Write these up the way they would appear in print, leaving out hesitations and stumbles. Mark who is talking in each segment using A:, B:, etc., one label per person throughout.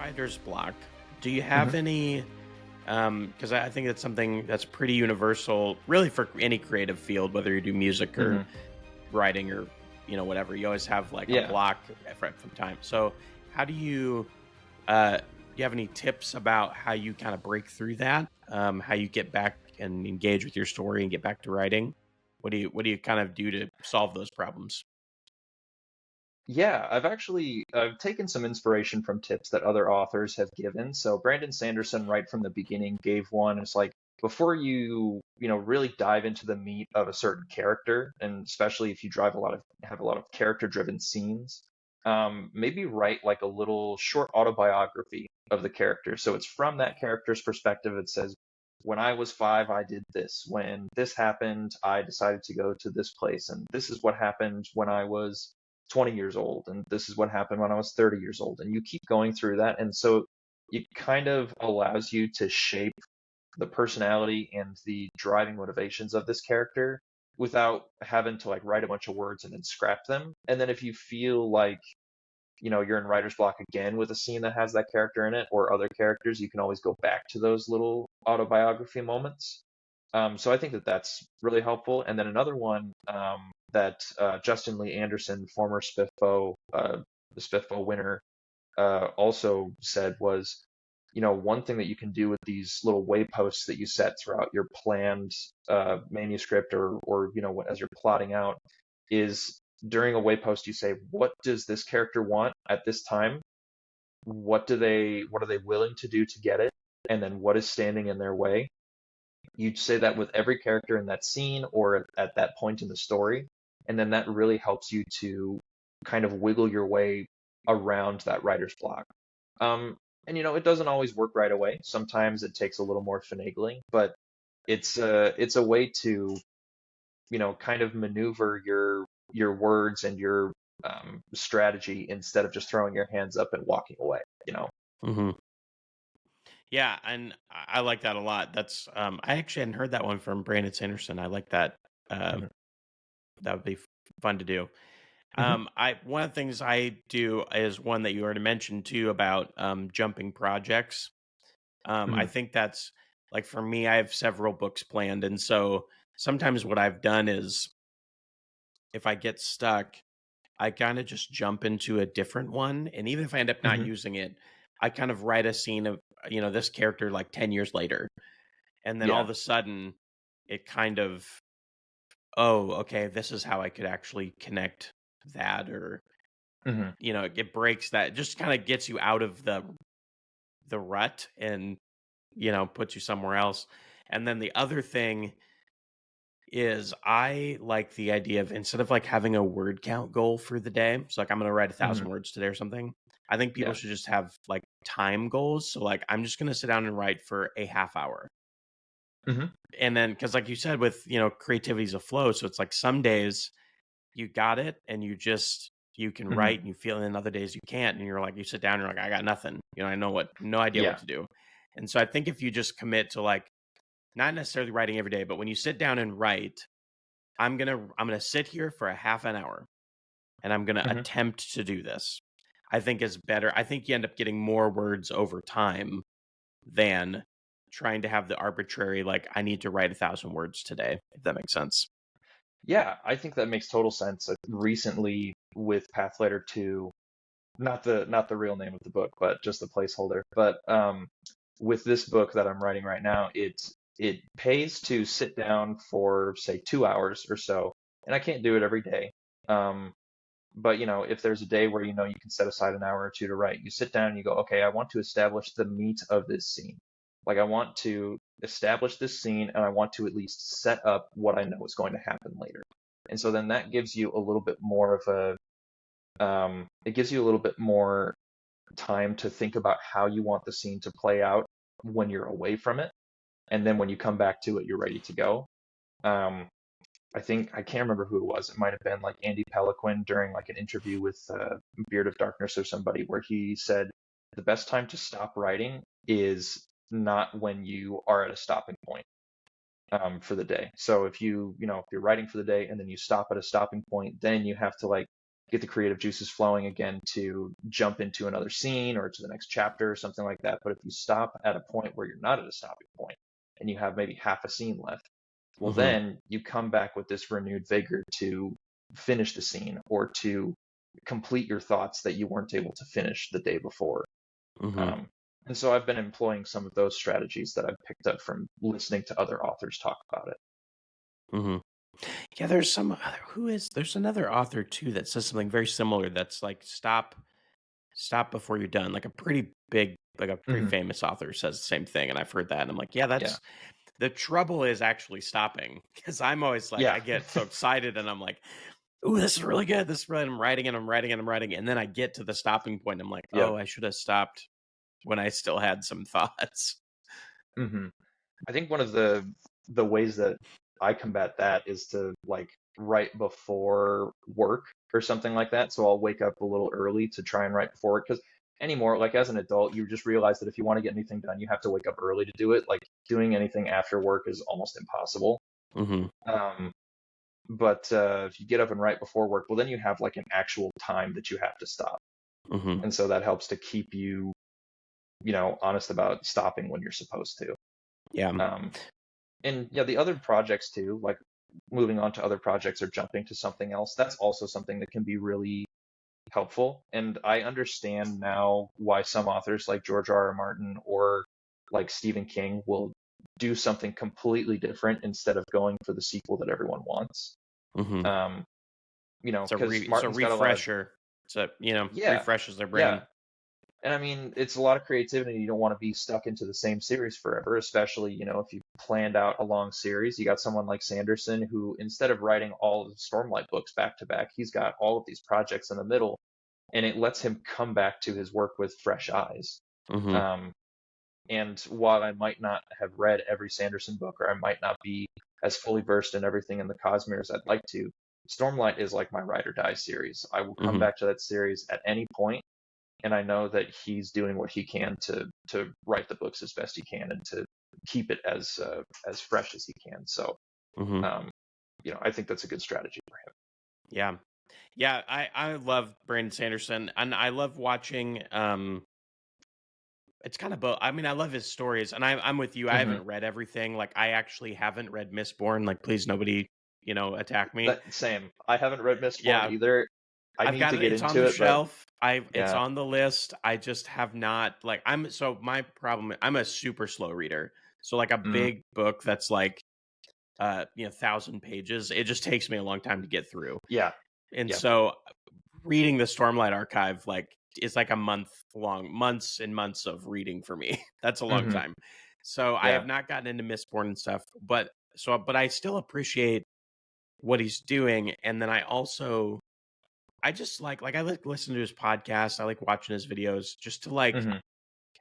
A: writer's block, do you
B: hmm
A: have any? Because I think that's something that's pretty universal, really, for any creative field, whether you do music or
B: hmm
A: writing or whatever. You always have like a
B: Yeah.
A: block from time. So, how do you? Do you have any tips about how you kind of break through that? How you get back and engage with your story and get back to writing? What do you kind of do to solve those problems?
B: Yeah, I've taken some inspiration from tips that other authors have given. So Brandon Sanderson, right from the beginning, gave one. It's like before you really dive into the meat of a certain character, and especially if you have a lot of character-driven scenes, maybe write like a little short autobiography of the character. So it's from that character's perspective. It says, when I was 5, I did this. When this happened, I decided to go to this place, and this is what happened when I was 20 years old, and this is what happened when I was 30 years old. And you keep going through that. And so it kind of allows you to shape the personality and the driving motivations of this character without having to like write a bunch of words and then scrap them. And then if you feel like, you're in writer's block again with a scene that has that character in it or other characters, you can always go back to those little autobiography moments. So I think that that's really helpful. And then another one that Justin Lee Anderson, former the Spiffo winner, also said was, one thing that you can do with these little wayposts that you set throughout your planned manuscript or as you're plotting out is during a waypost you say, what does this character want at this time? What are they willing to do to get it? And then what is standing in their way? You'd say that with every character in that scene or at that point in the story. And then that really helps you to kind of wiggle your way around that writer's block. Um, and it doesn't always work right away. Sometimes it takes a little more finagling, but it's a way to, kind of maneuver your words and your strategy instead of just throwing your hands up and walking away.
A: Hmm. Yeah, and I like that a lot. That's I actually hadn't heard that one from Brandon Sanderson. I like that. Uh,
B: hmm
A: that would be fun to do.
B: hmm
A: I One of the things I do is one that you already mentioned too about jumping projects. I
B: hmm
A: think that's like for me, I have several books planned, and so sometimes what I've done is if I get stuck, I kind of just jump into a different one, and even if I end up not
B: hmm
A: using it, I kind of write a scene of this character like 10 years later, and then all
B: Yeah.
A: of a sudden, it kind of, oh, okay, this is how I could actually connect that, or
B: hmm
A: it breaks that, just kind of gets you out of the rut and puts you somewhere else. And then the other thing is I like the idea of, instead of like having a word count goal for the day, so like I'm gonna write a
B: hmm
A: thousand words today or something. I think people
B: Yeah.
A: should just have like time goals. So like I'm just gonna sit down and write for a half hour.
B: hmm
A: And then, because like you said, with creativity is a flow, so it's like some days you got it and you can
B: hmm
A: write and you feel it, and other days you can't, and you're like, you sit down and you're like, I got nothing, I know what no idea what
B: Yeah.
A: to do. And so I think if you just commit to like not necessarily writing every day, but when you sit down and write, I'm gonna sit here for a half an hour and I'm gonna
B: hmm
A: attempt to do this, I think is better. I think you end up getting more words over time than trying to have the arbitrary, like, I need to write 1,000 words today, if that makes sense.
B: Yeah, I think that makes total sense. Recently with Pathlighter 2, not the real name of the book, but just the placeholder. But with this book that I'm writing right now, it pays to sit down for say 2 hours or so, and I can't do it every day. Um, but if there's a day where you can set aside an hour or two to write, you sit down and you go, okay, I want to establish the meat of this scene. Like I want to establish this scene and I want to at least set up what I know is going to happen later. And so then that gives you a little bit more of it gives you a little bit more time to think about how you want the scene to play out when you're away from it. And then when you come back to it, you're ready to go. Um, I can't remember who it was. It might have been like Andy Peliquin during like an interview with Beard of Darkness or somebody where he said the best time to stop writing is not when you are at a stopping point for the day. So if you're writing for the day and then you stop at a stopping point, then you have to like get the creative juices flowing again to jump into another scene or to the next chapter or something like that. But if you stop at a point where you're not at a stopping point and you have maybe half a scene left, well,
A: Mm-hmm.
B: then you come back with this renewed vigor to finish the scene or to complete your thoughts that you weren't able to finish the day before.
A: Mm-hmm.
B: Um, and so I've been employing some of those strategies that I've picked up from listening to other authors talk about it.
A: Mm-hmm. Yeah, there's some there's another author too that says something very similar that's like stop before you're done. Like a pretty big, like a pretty
B: Hmm.
A: famous author says the same thing, and I've heard that, and I'm like, yeah,
B: Yeah.
A: that's the trouble is actually stopping because I'm always like,
B: Yeah.
A: I get so excited, and I'm like, ooh, this is really good. This is really, I'm writing and I'm writing and I'm writing, and then I get to the stopping point. And I'm like,
B: Yep.
A: oh, I should have stopped when I still had some thoughts.
B: Hmm. I think one of the ways that I combat that is to like write before work or something like that. So I'll wake up a little early to try and write before work because anymore, like as an adult, you just realize that if you want to get anything done, you have to wake up early to do it. Like doing anything after work is almost impossible.
A: Mm-hmm.
B: Um, but if you get up and write before work, well, then you have like an actual time that you have to stop.
A: Mm-hmm.
B: And so that helps to keep you, honest about stopping when you're supposed to.
A: Yeah.
B: Um, and yeah, the other projects too, like moving on to other projects or jumping to something else, that's also something that can be really helpful. And I understand now why some authors like George R. R. Martin or like Stephen King will do something completely different instead of going for the sequel that everyone wants.
A: Mm-hmm.
B: Um, because
A: It's a
B: Martin's got a lot of,
A: refresher. So
B: yeah,
A: refreshes their
B: yeah.
A: brain.
B: And I mean, it's a lot of creativity. You don't want to be stuck into the same series forever, especially, if you planned out a long series. You got someone like Sanderson who, instead of writing all of the Stormlight books back to back, he's got all of these projects in the middle, and it lets him come back to his work with fresh eyes.
A: Mm-hmm.
B: Um, and while I might not have read every Sanderson book, or I might not be as fully versed in everything in the Cosmere as I'd like to, Stormlight is like my ride or die series. I will come
A: Mm-hmm.
B: back to that series at any point, and I know that he's doing what he can to write the books as best he can and to keep it as fresh as he can. So,
A: Mm-hmm.
B: um, I think that's a good strategy for him.
A: Yeah. Yeah. I love Brandon Sanderson, and I love watching it's kind of both. I mean, I love his stories, and I'm with you. I
B: Hmm.
A: haven't read everything. Like, I actually haven't read Mistborn. Like, please, nobody, attack me.
B: That same. I haven't read Mistborn
A: Yeah,
B: either. I
A: I've
B: need
A: got
B: to
A: it.
B: get
A: It's on
B: into
A: the
B: it, but
A: shelf. It's
B: yeah.
A: on the list. I just have not. Like, my problem. I'm a super slow reader. So like a
B: Mm,
A: big book that's like 1,000 pages. It just takes me a long time to get through.
B: yeah.
A: And
B: Yeah.
A: so reading the Stormlight Archive like is like a months and months of reading for me. That's a long
B: Hmm.
A: time. So I
B: Yeah.
A: have not gotten into Mistborn and stuff, but I still appreciate what he's doing. And then I just like I like listening to his podcast. I like watching his videos just to like
B: Hmm.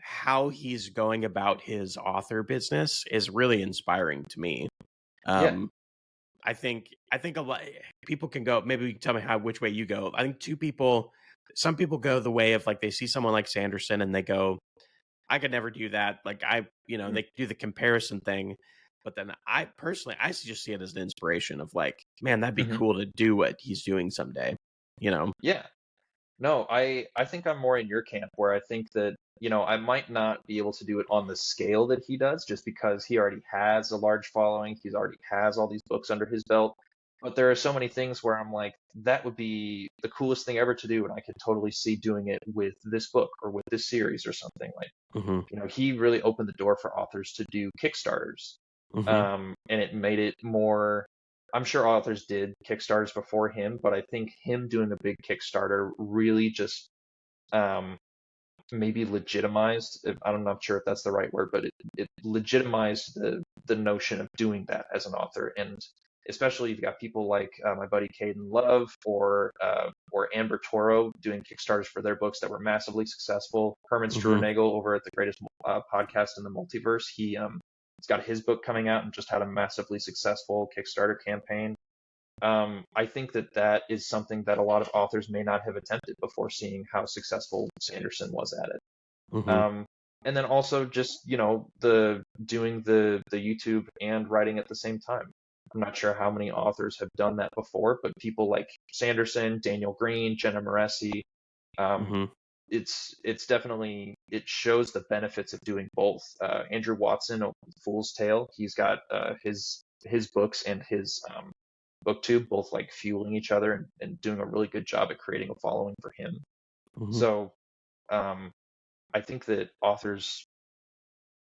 A: how he's going about his author business is really inspiring to me.
B: Yeah.
A: Um, I think a lot people can go. Maybe you can tell me which way you go. I think some people go the way of like they see someone like Sanderson and they go, I could never do that. Like
B: Mm,
A: they do the comparison thing, but then I personally I just see it as an inspiration of like, man, that'd be
B: hmm.
A: cool to do what he's doing someday. You know?
B: Yeah. No, I think I'm more in your camp where I think that, I might not be able to do it on the scale that he does just because he already has a large following. He's already has all these books under his belt. But there are so many things where I'm like, that would be the coolest thing ever to do, and I could totally see doing it with this book or with this series or something like,
A: Hmm.
B: he really opened the door for authors to do Kickstarters.
A: Hmm.
B: And it made it more. I'm sure authors did Kickstarters before him, but I think him doing a big Kickstarter really just um, maybe legitimized. I'm not sure if that's the right word, but it legitimized the notion of doing that as an author, and especially you've got people like my buddy Caden Love or Amber Toro doing Kickstarters for their books that were massively successful. Herman
A: Hmm.
B: Struernagel over at the Greatest Podcast in the Multiverse, he's got his book coming out and just had a massively successful Kickstarter campaign. I think that is something that a lot of authors may not have attempted before seeing how successful Sanderson was at it.
A: Hmm.
B: Um, and then also just, the doing the YouTube and writing at the same time. I'm not sure how many authors have done that before, but people like Sanderson, Daniel Green, Jenna Moreci, um,
A: Hmm.
B: it's definitely, it shows the benefits of doing both. Andrew Watson, Fool's Tale, he's got his books and his booktube both like fueling each other and doing a really good job at creating a following for him.
A: Hmm.
B: So um, I think that authors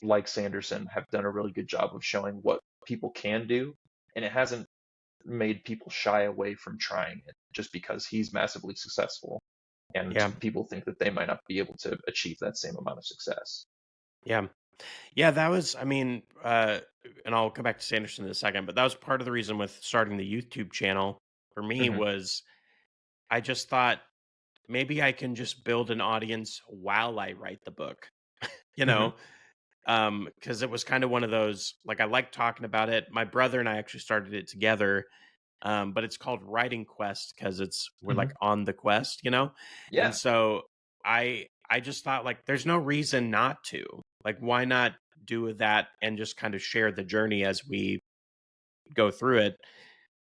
B: like Sanderson have done a really good job of showing what people can do, and it hasn't made people shy away from trying it just because he's massively successful and
A: Yeah.
B: people think that they might not be able to achieve that same amount of success.
A: Yeah. Yeah, that was, I mean, and I'll come back to Sanderson in a second, but that was part of the reason with starting the YouTube channel for me
B: Hmm.
A: was I just thought maybe I can just build an audience while I write the book, you
B: Hmm.
A: know? Because it was kind of one of those, like I like talking about it. My brother and I actually started it together, but it's called Writing Quest because we're
B: Hmm.
A: like on the quest, you know? And
B: Yeah.
A: so I just thought like there's no reason not to. Like why not do that and just kind of share the journey as we go through it?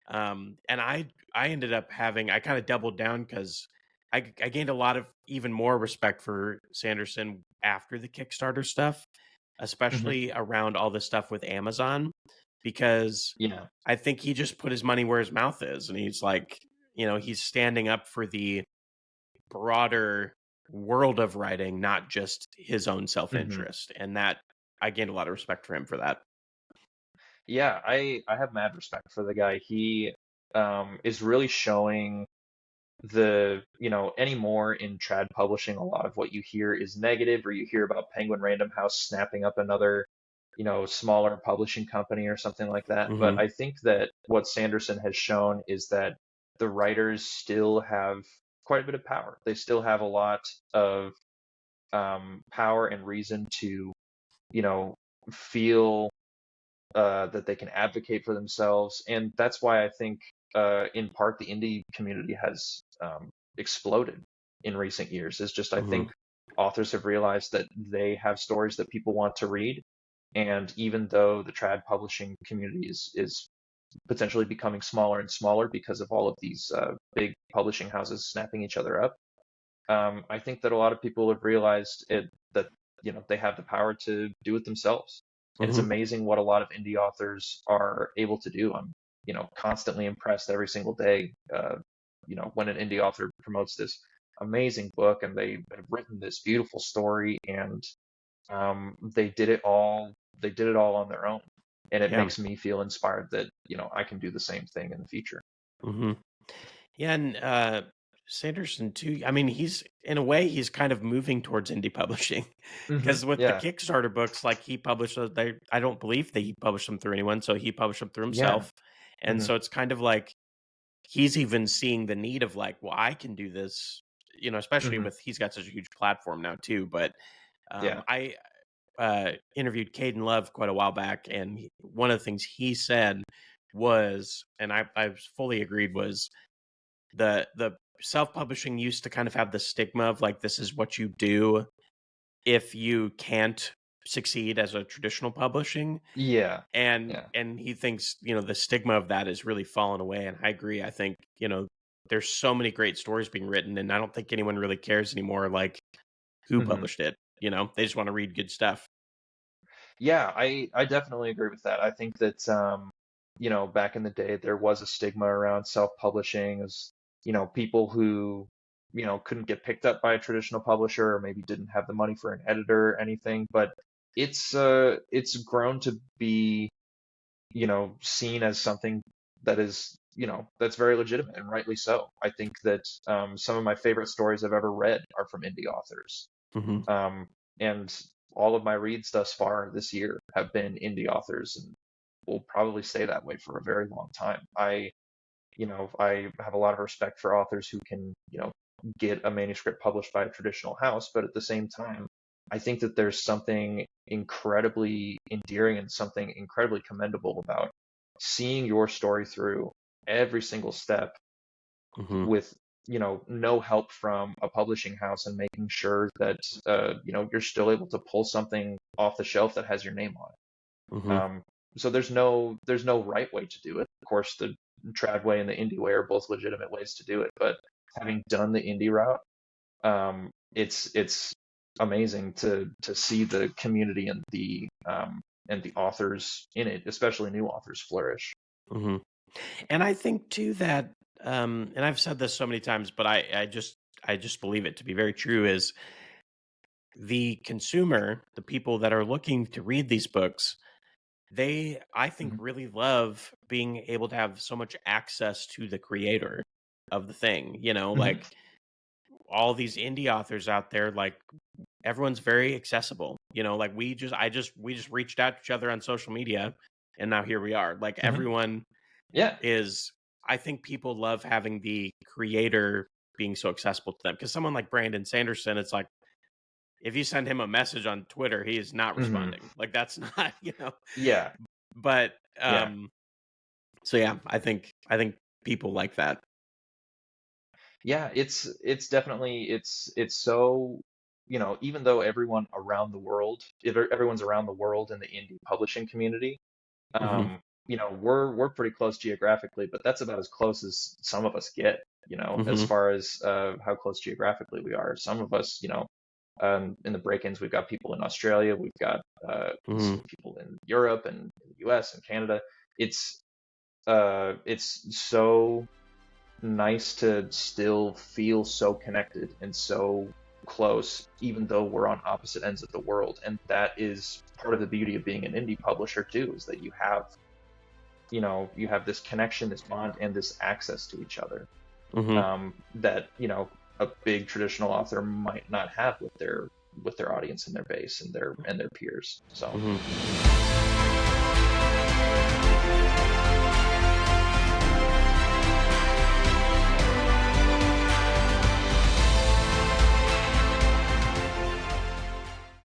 A: And I ended up having I kind of doubled down because I gained a lot of even more respect for Sanderson after the Kickstarter stuff,
B: Hmm.
A: especially around all this stuff with Amazon, because
B: Yeah.
A: I think he just put his money where his mouth is, and he's like, he's standing up for the broader world of writing, not just his own self
B: Hmm.
A: interest, and that I gained a lot of respect for him for that.
B: Yeah, I have mad respect for the guy. He is really showing anymore in trad publishing, a lot of what you hear is negative, or you hear about Penguin Random House snapping up another, smaller publishing company or something like that. But
A: Hmm.
B: I think that what Sanderson has shown is that the writers still have quite a bit of power. They still have a lot of power and reason to, you know, feel that they can advocate for themselves. And that's why I think, in part, the indie community has exploded in recent years. Is just, I
A: Hmm.
B: think authors have realized that they have stories that people want to read. And even though the trad publishing community is potentially becoming smaller and smaller because of all of these big publishing houses snapping each other up, I think that a lot of people have realized that they have the power to do it themselves, and it's
A: Hmm.
B: amazing what a lot of indie authors are able to do. I'm constantly impressed every single day. When an indie author promotes this amazing book and they have written this beautiful story and they did it all. They did it all on their own, and it
A: Yeah.
B: makes me feel inspired that I can do the same thing in the future.
A: Hmm. Yeah, and Sanderson too. I mean, he's in a way he's kind of moving towards indie publishing
B: Hmm.
A: because with the
B: Yeah.
A: Kickstarter books, like he published those, I don't believe that he published them through anyone, so he published them through
B: Yeah.
A: himself, and
B: Hmm.
A: so it's kind of like he's even seeing the need of like, well, I can do this, especially
B: Hmm.
A: with he's got such a huge platform now too. But
B: Yeah.
A: I interviewed Caden Love quite a while back, and one of the things he said was, and I fully agreed, was the self-publishing used to kind of have the stigma of like this is what you do if you can't succeed as a traditional publishing,
B: Yeah.
A: and
B: Yeah.
A: and he thinks the stigma of that has really fallen away, and I agree. I think there's so many great stories being written, and I don't think anyone really cares anymore like who
B: Hmm.
A: published it. They just want to read good stuff.
B: Yeah, I definitely agree with that. I think that back in the day there was a stigma around self-publishing as, people who, couldn't get picked up by a traditional publisher or maybe didn't have the money for an editor or anything, but it's grown to be, seen as something that is, that's very legitimate and rightly so. I think that some of my favorite stories I've ever read are from indie authors.
A: Hmm.
B: And all of my reads thus far this year have been indie authors and will probably stay that way for a very long time. I have a lot of respect for authors who can, get a manuscript published by a traditional house, but at the same time, I think that there's something incredibly endearing and something incredibly commendable about seeing your story through every single step
A: Hmm.
B: with no help from a publishing house and making sure that you're still able to pull something off the shelf that has your name on it.
A: Hmm.
B: so there's no right way to do it. Of course, the trad way and the indie way are both legitimate ways to do it, but having done the indie route, it's amazing to see the community and the authors in it, especially new authors, flourish.
A: Hmm. And I think too that, and I've said this so many times, but I just believe it to be very true, is the consumer, the people that are looking to read these books, they, I think,
B: Mhm.
A: really love being able to have so much access to the creator of the thing.
B: Mhm.
A: Like all these indie authors out there, like everyone's very accessible. Like we just reached out to each other on social media, and now here we are. Like
B: Mhm.
A: everyone
B: Yeah.
A: is, I think people love having the creator being so accessible to them, because someone like Brandon Sanderson, it's like if you send him a message on Twitter, he is not
B: Mhm.
A: responding. Like that's not,
B: Yeah.
A: but
B: Yeah.
A: so yeah, I think people like that.
B: Yeah, it's definitely it's so, even though everyone's around the world in the indie publishing community,
A: Hmm.
B: we're pretty close geographically, but that's about as close as some of us get, as
A: Hmm.
B: far as how close geographically we are. Some of us, in the break-ins, we've got people in Australia, we've got
A: Hmm.
B: people in Europe and in the US and Canada. It's so nice to still feel so connected and so close, even though we're on opposite ends of the world. And that is part of the beauty of being an indie publisher too, is that you have this connection, this bond, and this access to each other,
A: Hmm.
B: that a big traditional author might not have with their audience and their base and their peers. So.
A: Hmm.